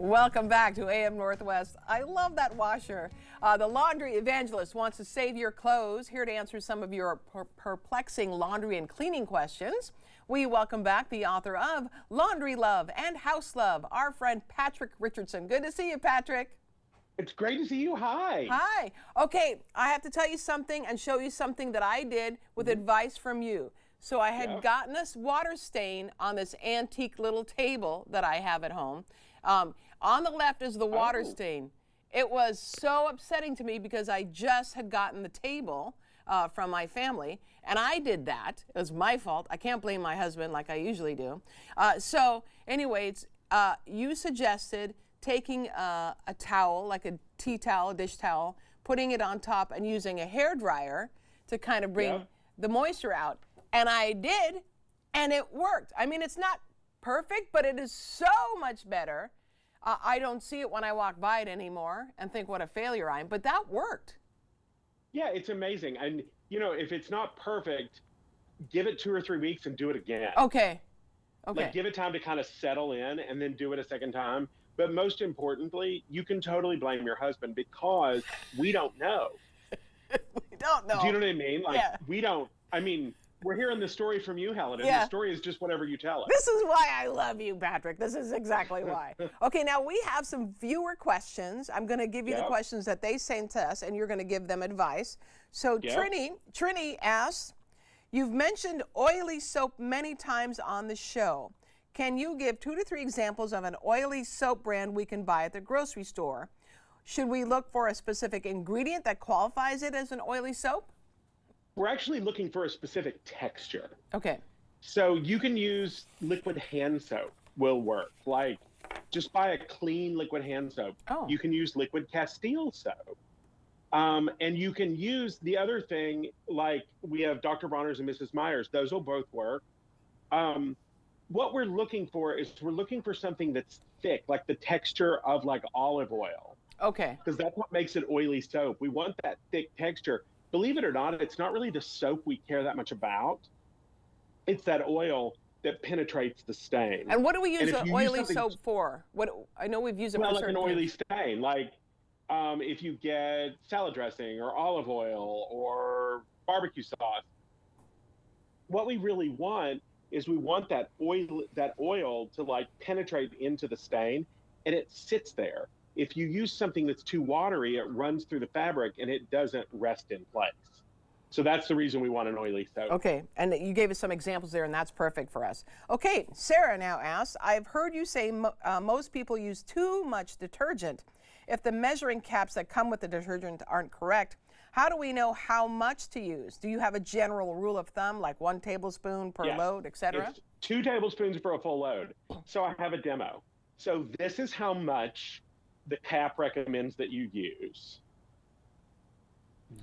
Welcome back to AM Northwest. I love that washer. The Laundry Evangelist wants to save your clothes. Here to answer some of your perplexing laundry and cleaning questions, we welcome back the author of Laundry Love and House Love, our friend Patric Richardson. Good to see you, Patric. It's great to see you. Hi. Hi. Okay, I have to tell you something and show you something that I did with advice from you. So I had gotten this water stain on this antique little table that I have at home. On the left is the water stain. It was so upsetting to me because I just had gotten the table from my family, and I did that. It was my fault. I can't blame my husband like I usually do. So anyways, you suggested taking a towel, like a tea towel, a dish towel, putting it on top and using a hair dryer to kind of bring the moisture out. And I did, and it worked. I mean, it's not perfect, but it is so much better. I don't see it when I walk by it anymore and think what a failure I am, but that worked. Yeah, it's amazing. And, you know, if it's not perfect, give it 2 or 3 weeks and do it again. Okay. Like, give it time to kind of settle in and then do it a second time. But most importantly, you can totally blame your husband because we don't know. We don't know. Do you know what I mean? Like, we don't. I mean, we're hearing the story from you, Helen, and the story is just whatever you tell us. This is why I love you, Patric. This is exactly why. Okay, now we have some viewer questions. I'm going to give you the questions that they sent to us, and you're going to give them advice. So Trini asks, you've mentioned oily soap many times on the show. Can you give 2 to 3 examples of an oily soap brand we can buy at the grocery store? Should we look for a specific ingredient that qualifies it as an oily soap? We're actually looking for a specific texture. Okay. So you can use liquid hand soap will work. Like, just buy a clean liquid hand soap. You can use liquid Castile soap. And you can use the other thing, like we have Dr. Bronner's and Mrs. Meyer's. Those will both work. What we're looking for is we're looking for something that's thick, like the texture of like olive oil. Okay. Because that's what makes it oily soap. We want that thick texture. Believe it or not, it's not really the soap we care that much about. It's that oil that penetrates the stain. And what do we use the oily soap for? What I know we've used it for like an oily stain. Like if you get salad dressing or olive oil or barbecue sauce. What we really want is we want that oil to like penetrate into the stain, and it sits there. If you use something that's too watery, it runs through the fabric and it doesn't rest in place. So that's the reason we want an oily soap. Okay, and you gave us some examples there, and that's perfect for us. Okay, Sarah now asks, I've heard you say most people use too much detergent. If the measuring caps that come with the detergent aren't correct, how do we know how much to use? Do you have a general rule of thumb, like 1 tablespoon per load, etc.? It's 2 tablespoons for a full load. So I have a demo. So this is how much the cap recommends that you use.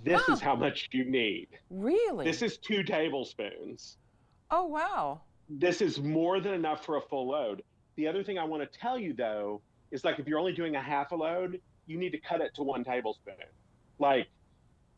This is how much you need. Really? This is 2 tablespoons. Oh, wow. This is more than enough for a full load. The other thing I want to tell you, though, is like if you're only doing a half a load, you need to cut it to 1 tablespoon. Like,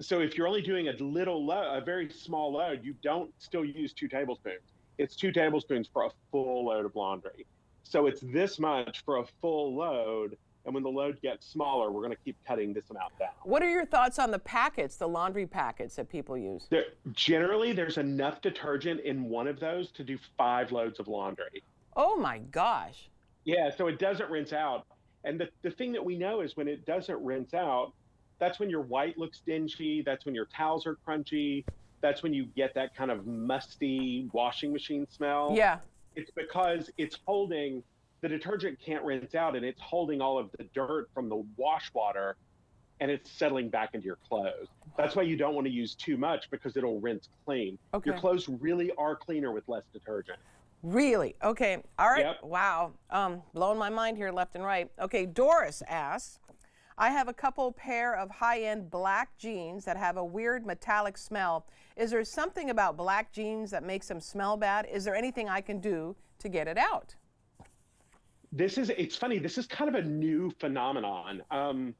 so if you're only doing a very small load, you don't still use 2 tablespoons. It's 2 tablespoons for a full load of laundry. So it's this much for a full load. And when the load gets smaller, we're going to keep cutting this amount down. What are your thoughts on the packets, the laundry packets that people use? Generally, there's enough detergent in one of those to do 5 loads of laundry. Oh, my gosh. Yeah, so it doesn't rinse out. And the thing that we know is when it doesn't rinse out, that's when your white looks dingy. That's when your towels are crunchy. That's when you get that kind of musty washing machine smell. Yeah. It's because it's holding... The detergent can't rinse out, and it's holding all of the dirt from the wash water, and it's settling back into your clothes. That's why you don't want to use too much, because it'll rinse clean. Okay. Your clothes really are cleaner with less detergent. Really? Okay. All right. Yep. Wow. Blowing my mind here left and right. Okay, Doris asks, I have a couple pair of high-end black jeans that have a weird metallic smell. Is there something about black jeans that makes them smell bad? Is there anything I can do to get it out? It's funny, this is kind of a new phenomenon.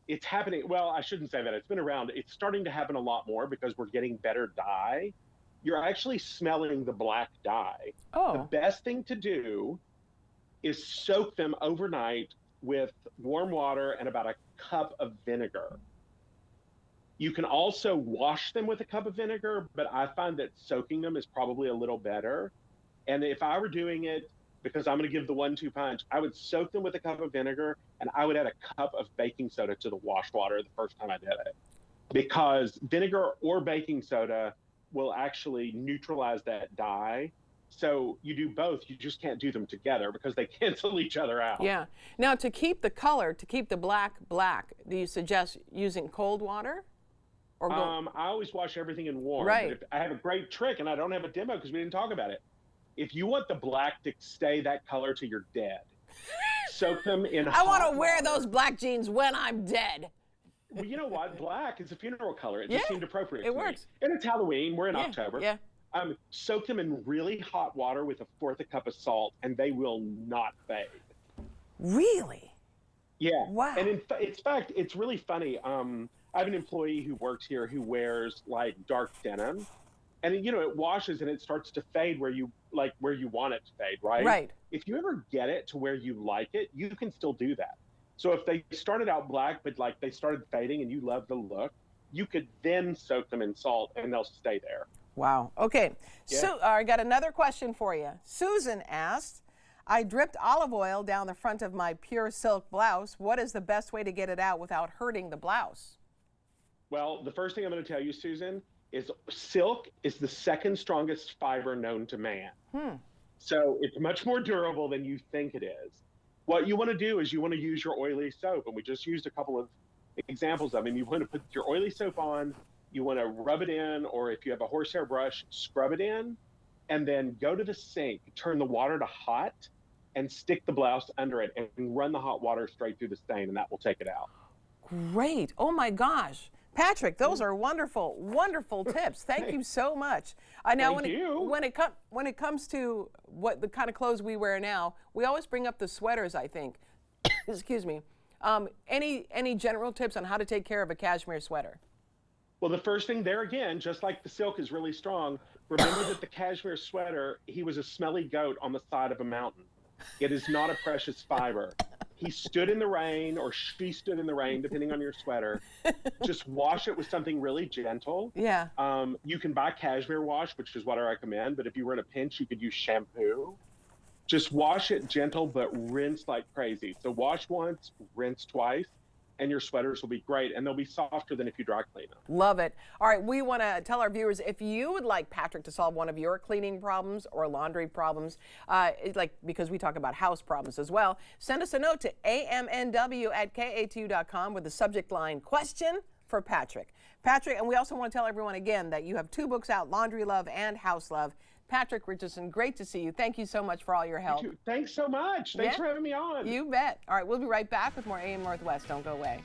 It's happening, well, I shouldn't say that, it's been around. It's starting to happen a lot more because we're getting better dye. You're actually smelling the black dye. The best thing to do is soak them overnight with warm water and about a cup of vinegar. You can also wash them with a cup of vinegar, but I find that soaking them is probably a little better. And if I were doing it, because I'm going to give the 1-2 punch, I would soak them with a cup of vinegar and I would add a cup of baking soda to the wash water the first time I did it. Because vinegar or baking soda will actually neutralize that dye. So you do both, you just can't do them together because they cancel each other out. Yeah. Now, to keep the color, to keep the black, do you suggest using cold water? Or I always wash everything in warm. Right. But I have a great trick, and I don't have a demo because we didn't talk about it. If you want the black to stay that color till you're dead, soak them in hot water. I want to wear those black jeans when I'm dead. Well, you know what? Black is a funeral color. It just seemed appropriate. It works. And it's Halloween. We're in October. Yeah. Soak them in really hot water with 1/4 cup of salt, and they will not fade. Really? Yeah. Wow. And in fact, it's really funny. I have an employee who works here who wears like dark denim, and it washes and it starts to fade where you want it to fade, right? Right. If you ever get it to where you like it, you can still do that. So if they started out black, but like they started fading and you love the look, you could then soak them in salt and they'll stay there. Wow. Okay. Yeah. So I got another question for you. Susan asked, I dripped olive oil down the front of my pure silk blouse. What is the best way to get it out without hurting the blouse? Well, the first thing I'm going to tell you, Susan, is silk is the second strongest fiber known to man. So it's much more durable than you think it is. What you want to do is you want to use your oily soap, and we just used a couple of examples of them. You want to put your oily soap on, you want to rub it in, or if you have a horsehair brush, scrub it in, and then go to the sink, turn the water to hot, and stick the blouse under it, and run the hot water straight through the stain, and that will take it out. Great. Oh my gosh. Patrick, those are wonderful, wonderful tips. Thank you so much. Now, when it comes to what the kind of clothes we wear now, we always bring up the sweaters, I think. Excuse me. Any general tips on how to take care of a cashmere sweater? Well, the first thing there again, just like the silk is really strong, remember that the cashmere sweater, he was a smelly goat on the side of a mountain. It is not a precious fiber. He stood in the rain, or she stood in the rain, depending on your sweater. Just wash it with something really gentle. Yeah. You can buy cashmere wash, which is what I recommend, but if you were in a pinch, you could use shampoo. Just wash it gentle, but rinse like crazy. So wash once, rinse twice, and your sweaters will be great, and they'll be softer than if you dry clean them. Love it. All right, we want to tell our viewers, if you would like Patrick to solve one of your cleaning problems or laundry problems, because we talk about house problems as well, send us a note to amnw@ka2.com with the subject line, question for Patrick. Patrick, and we also want to tell everyone again that you have 2 books out, Laundry Love and House Love. Patrick Richardson, great to see you. Thank you so much for all your help. Thanks so much. Thanks for having me on. You bet. All right, we'll be right back with more AM Northwest. Don't go away.